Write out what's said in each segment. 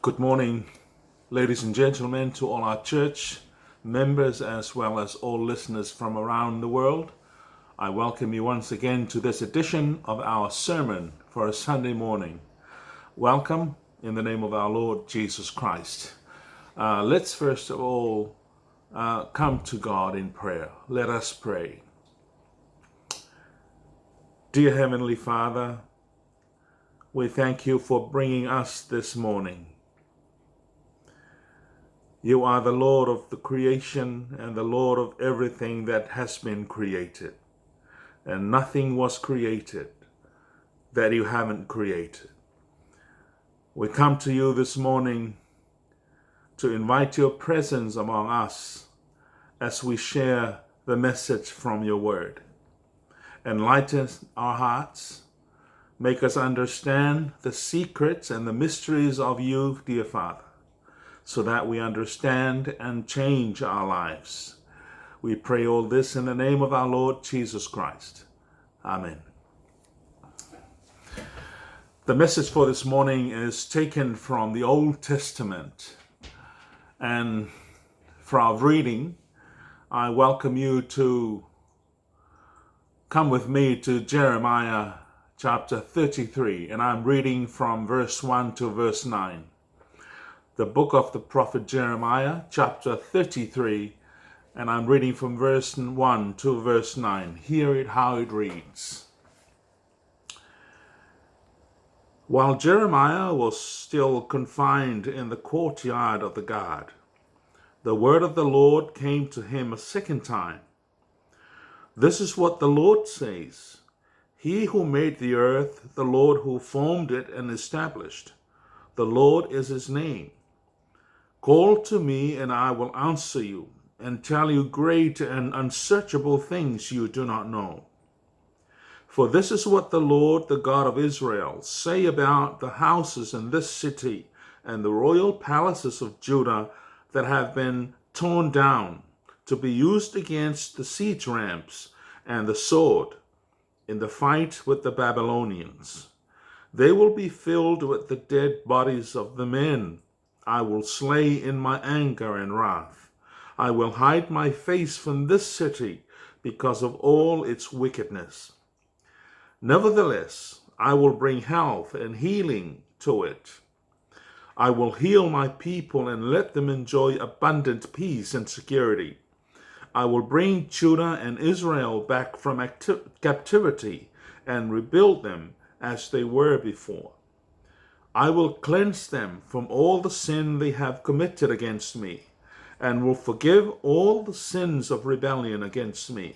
Good morning, ladies and gentlemen, to all our church members as well as all listeners from around the world. I welcome you once again to this edition of our sermon for a Sunday morning. Welcome in the name of our Lord Jesus Christ. Let's first of all come to God in prayer. Let us pray. Dear Heavenly Father, we thank you for bringing us this morning. You are the Lord of the creation and the Lord of everything that has been created. And nothing was created that you haven't created. We come to you this morning to invite your presence among us as we share the message from your word. Enlighten our hearts, make us understand the secrets and the mysteries of you, dear Father, so that we understand and change our lives. We pray all this in the name of our Lord Jesus Christ. Amen. The message for this morning is taken from the Old Testament. And for our reading, I welcome you to come with me to Jeremiah chapter 33. And I'm reading from verse 1 to verse 9. The book of the prophet Jeremiah, chapter 33, and I'm reading from verse 1 to verse 9. Hear it how it reads. While Jeremiah was still confined in the courtyard of the guard, the word of the Lord came to him a second time. This is what the Lord says. He who made the earth, the Lord who formed it and established, the Lord is his name. Call to me, and I will answer you, and tell you great and unsearchable things you do not know. For this is what the Lord, the God of Israel, say about the houses in this city and the royal palaces of Judah that have been torn down to be used against the siege ramps and the sword in the fight with the Babylonians. They will be filled with the dead bodies of the men I will slay in my anger and wrath. I will hide my face from this city because of all its wickedness. Nevertheless, I will bring health and healing to it. I will heal my people and let them enjoy abundant peace and security. I will bring Judah and Israel back from captivity and rebuild them as they were before. I will cleanse them from all the sin they have committed against me, and will forgive all the sins of rebellion against me.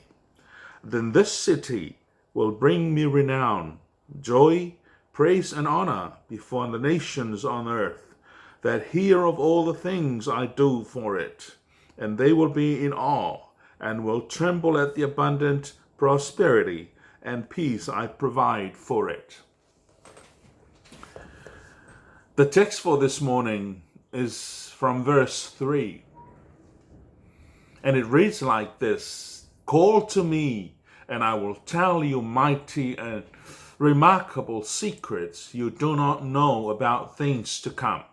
Then this city will bring me renown, joy, praise, and honor before the nations on earth, that hear of all the things I do for it, and they will be in awe, and will tremble at the abundant prosperity and peace I provide for it. The text for this morning is from verse 3. And it reads like this. Call to me, and I will tell you mighty and remarkable secrets you do not know about things to come.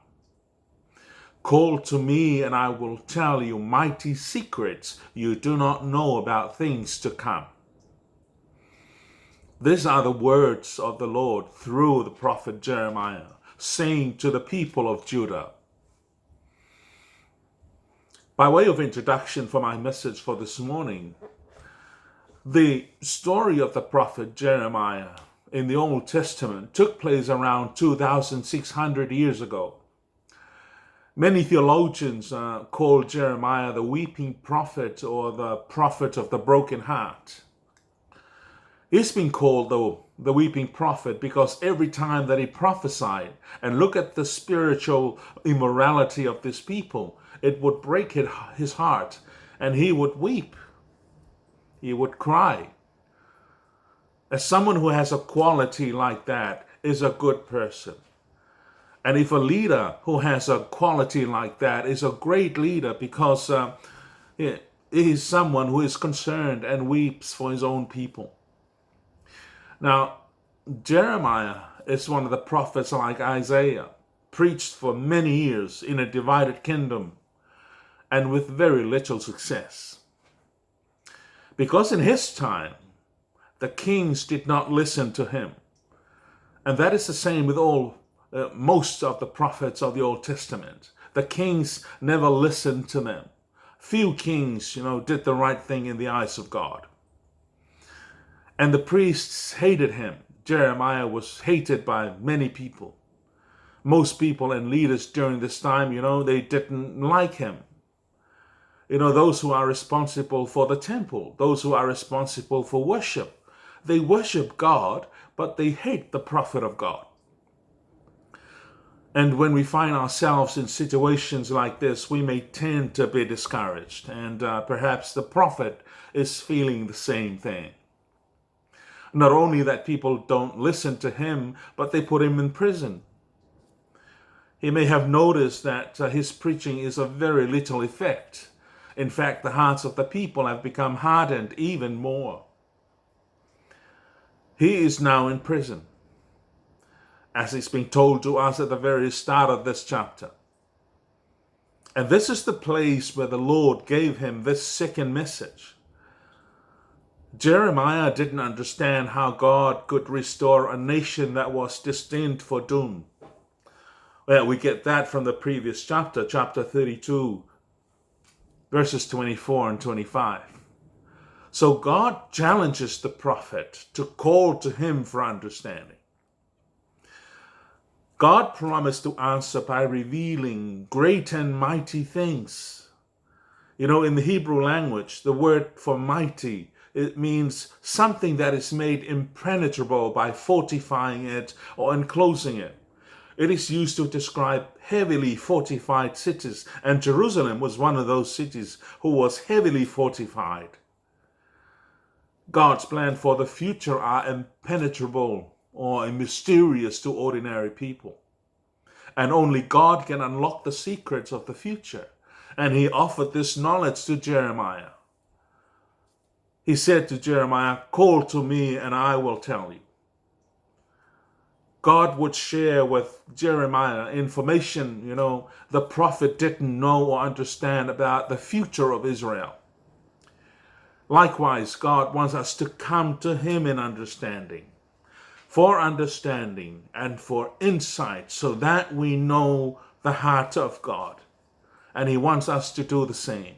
Call to me, and I will tell you mighty secrets you do not know about things to come. These are the words of the Lord through the prophet Jeremiah, saying to the people of Judah. By way of introduction for my message for this morning, the story of the prophet Jeremiah in the Old Testament took place around 2,600 years ago. Many theologians call Jeremiah the weeping prophet or the prophet of the broken heart. He's been called the weeping prophet because every time that he prophesied, and look at the spiritual immorality of this people, it would break his heart, and he would weep. He would cry. As someone who has a quality like that is a good person. And if a leader who has a quality like that is a great leader because he is someone who is concerned and weeps for his own people. Now, Jeremiah is one of the prophets like Isaiah. preached for many years in a divided kingdom and with very little success. Because in his time, the kings did not listen to him. And that is the same with most of the prophets of the Old Testament. The kings never listened to them. Few kings, did the right thing in the eyes of God. And the priests hated him. Jeremiah was hated by many people. Most people and leaders during this time, they didn't like him. Those who are responsible for the temple, those who are responsible for worship, they worship God, but they hate the prophet of God. And when we find ourselves in situations like this, we may tend to be discouraged. And perhaps the prophet is feeling the same thing. Not only that people don't listen to him, but they put him in prison. He may have noticed that his preaching is of very little effect. In fact, the hearts of the people have become hardened even more. He is now in prison, as it's been told to us at the very start of this chapter. And this is the place where the Lord gave him this second message. Jeremiah didn't understand how God could restore a nation that was destined for doom. Well, we get that from the previous chapter, chapter 32, verses 24 and 25. So God challenges the prophet to call to him for understanding. God promised to answer by revealing great and mighty things. In the Hebrew language, the word for mighty, it means something that is made impenetrable by fortifying it or enclosing it. It is used to describe heavily fortified cities, and Jerusalem was one of those cities who was heavily fortified. God's plan for the future are impenetrable or mysterious to ordinary people. And only God can unlock the secrets of the future. And he offered this knowledge to Jeremiah. He said to Jeremiah, "Call to me and I will tell you." God would share with Jeremiah information, the prophet didn't know or understand about the future of Israel. Likewise, God wants us to come to him in understanding and for insight, so that we know the heart of God. And he wants us to do the same.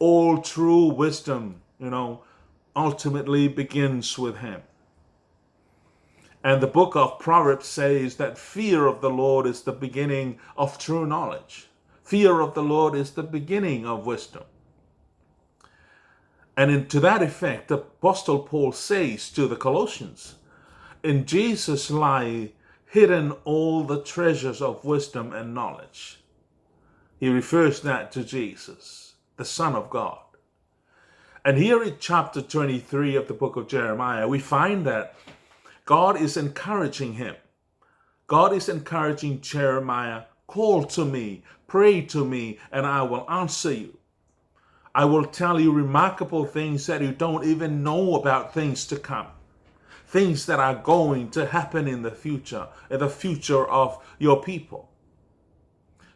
All true wisdom, ultimately begins with him. And the book of Proverbs says that fear of the Lord is the beginning of true knowledge. Fear of the Lord is the beginning of wisdom. And to that effect, the Apostle Paul says to the Colossians, "In Jesus lie hidden all the treasures of wisdom and knowledge." He refers that to Jesus, the Son of God. And here in chapter 23 of the book of Jeremiah, we find that God is encouraging him. God is encouraging Jeremiah, "Call to me, pray to me, and I will answer you. I will tell you remarkable things that you don't even know about things to come. Things that are going to happen in the future of your people.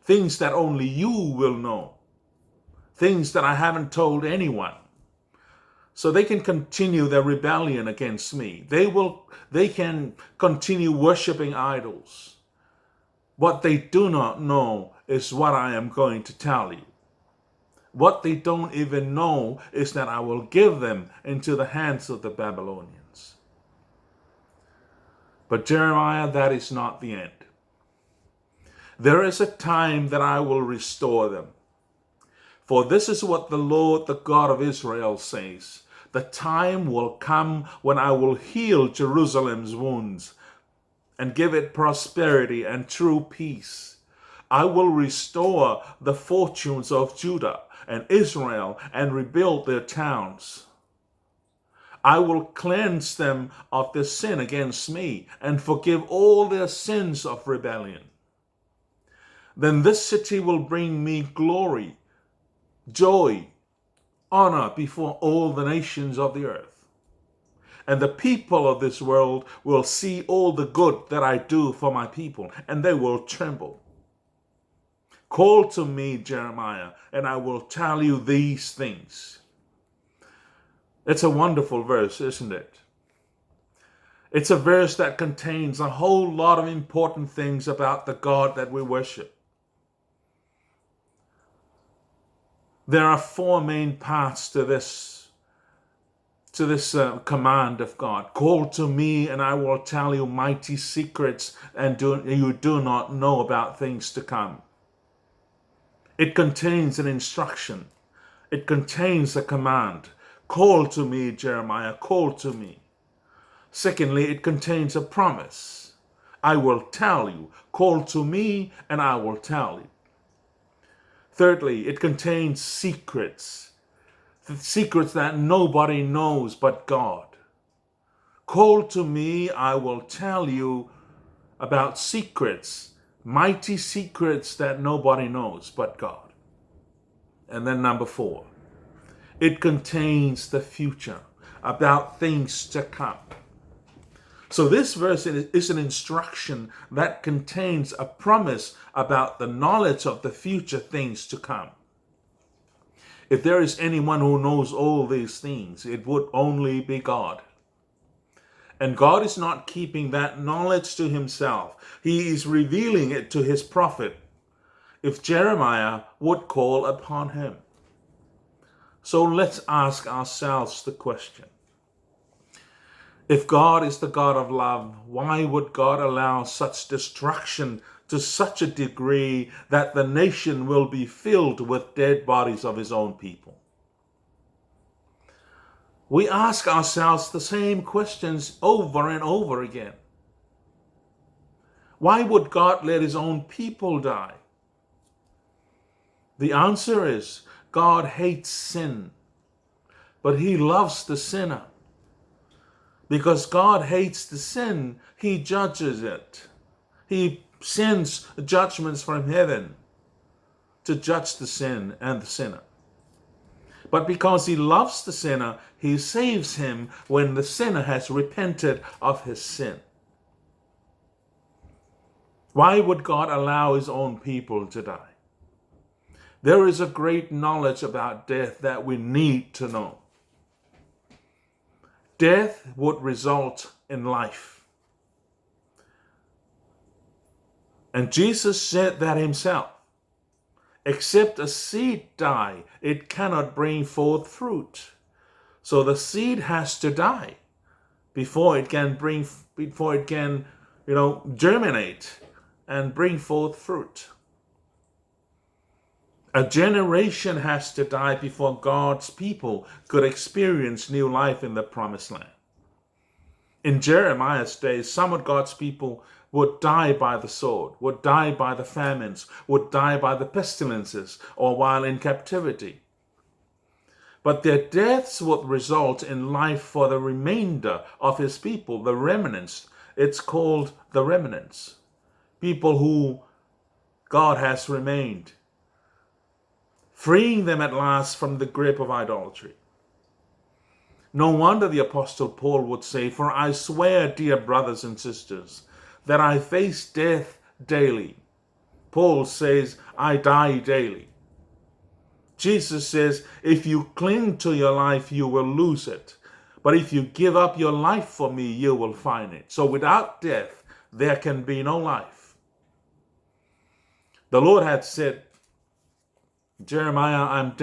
Things that only you will know. Things that I haven't told anyone. So they can continue their rebellion against me. They can continue worshiping idols. What they do not know is what I am going to tell you. What they don't even know is that I will give them into the hands of the Babylonians." But Jeremiah, that is not the end. "There is a time that I will restore them. For this is what the Lord, the God of Israel, says. The time will come when I will heal Jerusalem's wounds and give it prosperity and true peace. I will restore the fortunes of Judah and Israel and rebuild their towns. I will cleanse them of their sin against me and forgive all their sins of rebellion. Then this city will bring me glory, joy, honor before all the nations of the earth. And the people of this world will see all the good that I do for my people, and they will tremble. Call to me, Jeremiah, and I will tell you these things. It's a wonderful verse, isn't it? It's a verse that contains a whole lot of important things about the God that we worship. There are four main parts to this command of God. Call to me and I will tell you mighty secrets and you do not know about things to come. It contains an instruction. It contains a command. Call to me, Jeremiah, call to me. Secondly, it contains a promise. I will tell you. Call to me and I will tell you. Thirdly, it contains secrets. The secrets that nobody knows but God. Call to me, I will tell you about secrets, mighty secrets that nobody knows but God. And then number 4, it contains the future, about things to come. So this verse is an instruction that contains a promise about the knowledge of the future things to come. If there is anyone who knows all these things, it would only be God. And God is not keeping that knowledge to himself. He is revealing it to his prophet, if Jeremiah would call upon him. So let's ask ourselves the question. If God is the God of love, why would God allow such destruction to such a degree that the nation will be filled with dead bodies of his own people? We ask ourselves the same questions over and over again. Why would God let his own people die? The answer is God hates sin, but he loves the sinner. Because God hates the sin, he judges it. He sends judgments from heaven to judge the sin and the sinner. But because he loves the sinner, he saves him when the sinner has repented of his sin. Why would God allow his own people to die? There is a great knowledge about death that we need to know. Death would result in life. And Jesus said that himself. Except a seed die, it cannot bring forth fruit. So the seed has to die before it can germinate and bring forth fruit. A generation has to die before God's people could experience new life in the promised land. In Jeremiah's days, some of God's people would die by the sword, would die by the famines, would die by the pestilences, or while in captivity. But their deaths would result in life for the remainder of his people, the remnants. It's called the remnants. People who God has remained, freeing them at last from the grip of idolatry. No wonder the Apostle Paul would say, "For I swear, dear brothers and sisters, that I face death daily." Paul says, "I die daily." Jesus says, "If you cling to your life, you will lose it. But if you give up your life for me, you will find it." So without death, there can be no life. The Lord had said, "Jeremiah, I'm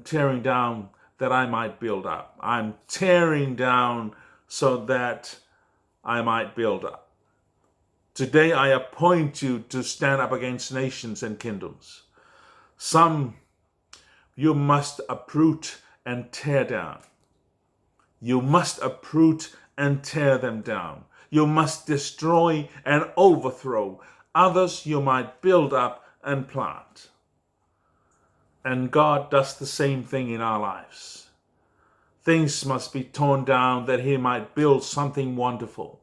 tearing down that I might build up. I'm tearing down so that I might build up. Today I appoint you to stand up against nations and kingdoms. Some you must uproot and tear down. You must uproot and tear them down. You must destroy and overthrow. Others you might build up and plant." And God does the same thing in our lives. Things must be torn down that he might build something wonderful.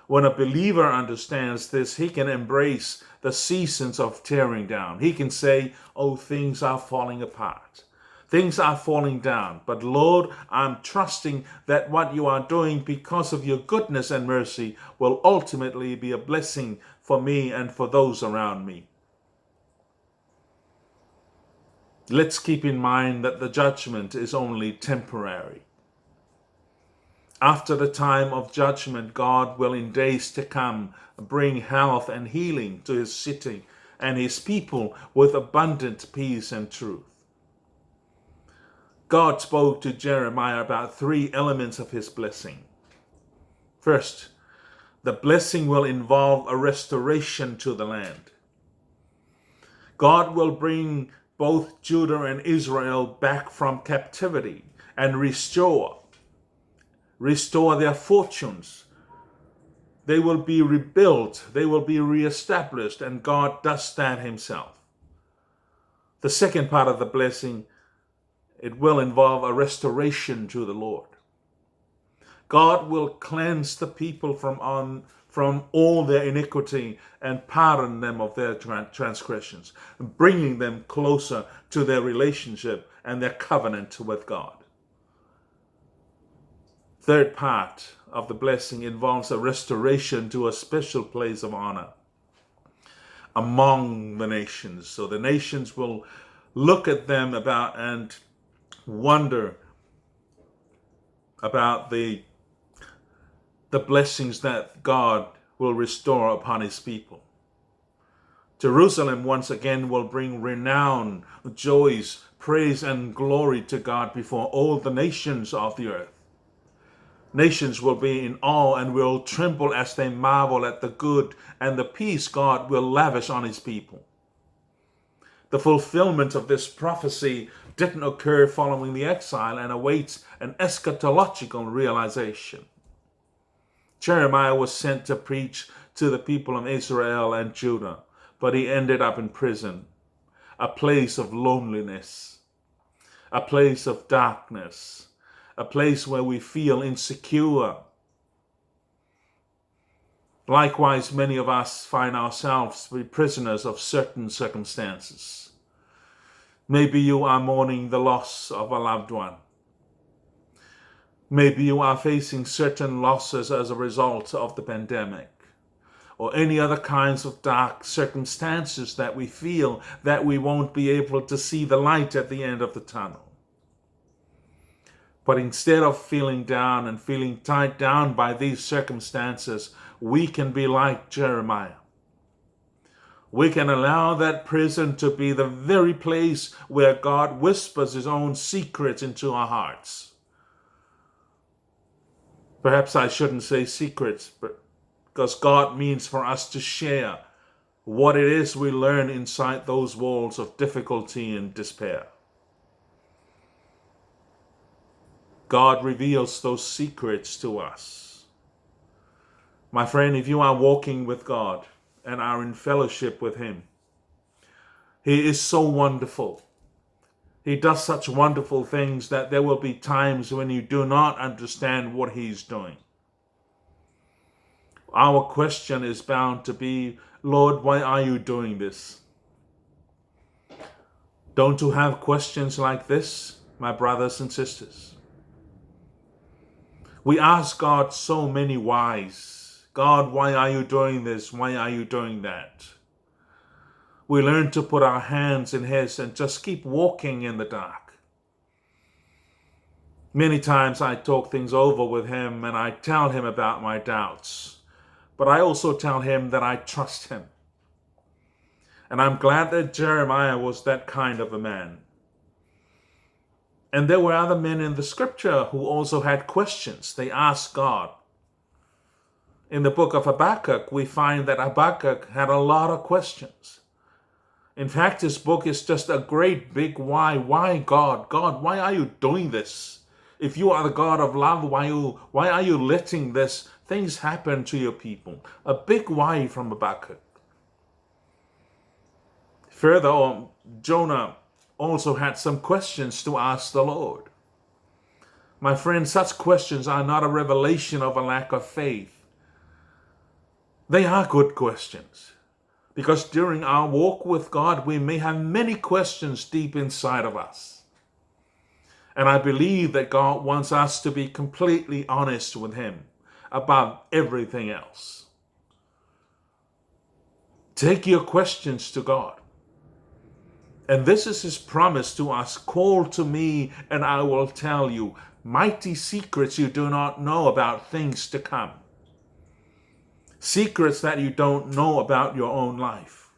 When a believer understands this, he can embrace the seasons of tearing down. He can say, "Oh, things are falling apart. Things are falling down. But Lord, I'm trusting that what you are doing because of your goodness and mercy will ultimately be a blessing for me and for those around me. Let's keep in mind that the judgment is only temporary. After the time of judgment, God will in days to come bring health and healing to his city and his people with abundant peace and truth. God spoke to Jeremiah about 3 elements of his blessing. First, the blessing will involve a restoration to the land. God will bring both Judah and Israel back from captivity and restore their fortunes. They will be rebuilt, they will be reestablished, and God does that himself. The second part of the blessing, it will involve a restoration to the Lord. God will cleanse the people from all their iniquity and pardon them of their transgressions, bringing them closer to their relationship and their covenant with God. Third part of the blessing involves a restoration to a special place of honor among the nations. So the nations will look at them and wonder about the blessings that God will restore upon his people. Jerusalem once again will bring renown, joys, praise, and glory to God before all the nations of the earth. Nations will be in awe and will tremble as they marvel at the good and the peace God will lavish on his people. The fulfillment of this prophecy didn't occur following the exile and awaits an eschatological realization. Jeremiah was sent to preach to the people of Israel and Judah, but he ended up in prison, a place of loneliness, a place of darkness, a place where we feel insecure. Likewise, many of us find ourselves to be prisoners of certain circumstances. Maybe you are mourning the loss of a loved one. Maybe you are facing certain losses as a result of the pandemic, or any other kinds of dark circumstances that we feel that we won't be able to see the light at the end of the tunnel. But instead of feeling down and feeling tied down by these circumstances, we can be like Jeremiah. We can allow that prison to be the very place where God whispers his own secrets into our hearts. Perhaps I shouldn't say secrets, but because God means for us to share what it is we learn inside those walls of difficulty and despair. God reveals those secrets to us. My friend, if you are walking with God and are in fellowship with him, he is so wonderful. He does such wonderful things that there will be times when you do not understand what he's doing. Our question is bound to be, Lord, why are you doing this? Don't you have questions like this, my brothers and sisters? We ask God so many whys. God, why are you doing this? Why are you doing that? We learn to put our hands in his and just keep walking in the dark. Many times I talk things over with him and I tell him about my doubts, but I also tell him that I trust him. And I'm glad that Jeremiah was that kind of a man. And there were other men in the scripture who also had questions. They asked God. In the book of Habakkuk, we find that Habakkuk had a lot of questions. In fact, his book is just a great big why. Why God? God, why are you doing this? If you are the God of love, why are you letting this things happen to your people? A big why from Habakkuk. Further on, Jonah also had some questions to ask the Lord. My friend, such questions are not a revelation of a lack of faith. They are good questions. Because during our walk with God, we may have many questions deep inside of us. And I believe that God wants us to be completely honest with Him about everything else. Take your questions to God. And this is His promise to us. Call to me and I will tell you mighty secrets you do not know about things to come. Secrets that you don't know about your own life.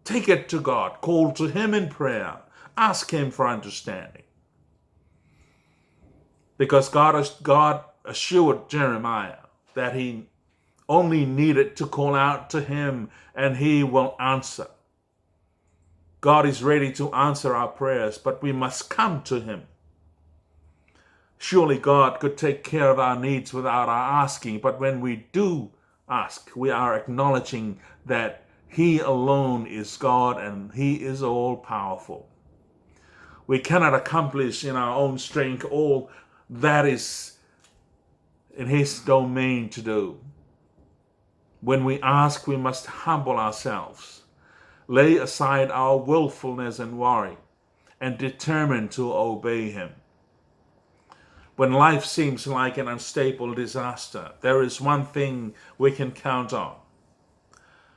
Take it to God. Call to Him in prayer. Ask Him for understanding. Because God assured Jeremiah that he only needed to call out to Him and He will answer. God is ready to answer our prayers, but we must come to Him. Surely God could take care of our needs without our asking, but when we do ask, we are acknowledging that He alone is God and He is all powerful. We cannot accomplish in our own strength all that is in His domain to do. When we ask, we must humble ourselves, lay aside our willfulness and worry, and determine to obey Him. When life seems like an unstable disaster, there is one thing we can count on.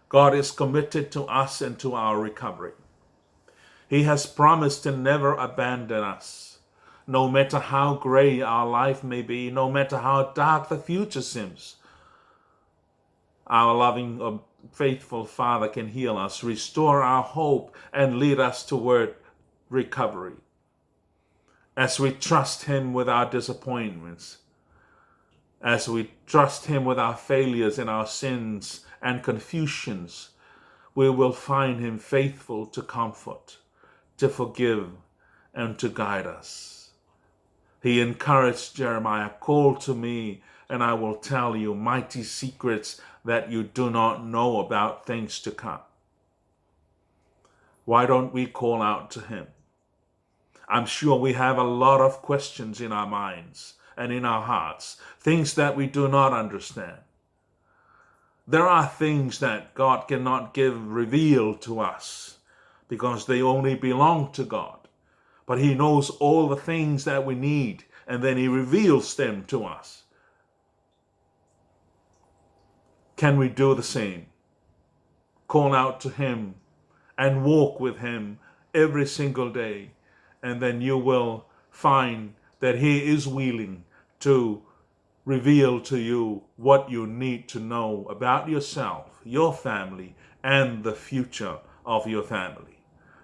God is committed to us and to our recovery. He has promised to never abandon us. No matter how gray our life may be, no matter how dark the future seems, our loving, faithful Father can heal us, restore our hope, and lead us toward recovery. As we trust Him with our disappointments, as we trust Him with our failures and our sins and confusions, we will find Him faithful to comfort, to forgive, and to guide us. He encouraged Jeremiah, call to me and I will tell you mighty secrets that you do not know about things to come. Why don't we call out to Him? I'm sure we have a lot of questions in our minds and in our hearts, things that we do not understand. There are things that God cannot reveal to us because they only belong to God. But He knows all the things that we need, and then He reveals them to us. Can we do the same? Call out to Him and walk with Him every single day, and then you will find that He is willing to reveal to you what you need to know about yourself, your family, and the future of your family.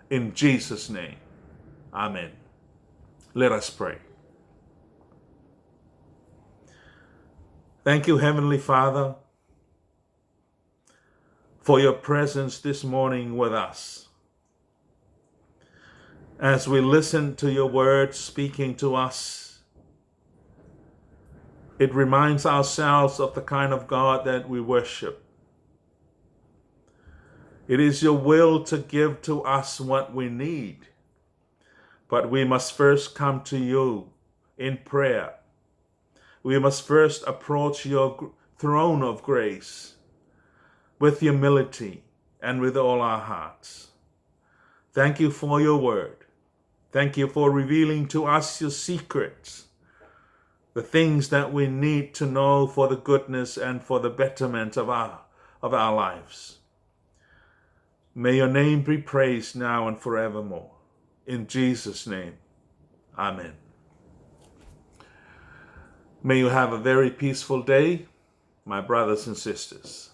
In Jesus' name. Amen. Let us pray. Thank you, Heavenly Father, for your presence this morning with us. As we listen to your word speaking to us, it reminds ourselves of the kind of God that we worship. It is your will to give to us what we need. But we must first come to you in prayer. We must first approach your throne of grace with humility and with all our hearts. Thank you for your word. Thank you for revealing to us your secrets, the things that we need to know for the goodness and for the betterment of our lives. May your name be praised now and forevermore. In Jesus' name, amen. May you have a very peaceful day, my brothers and sisters.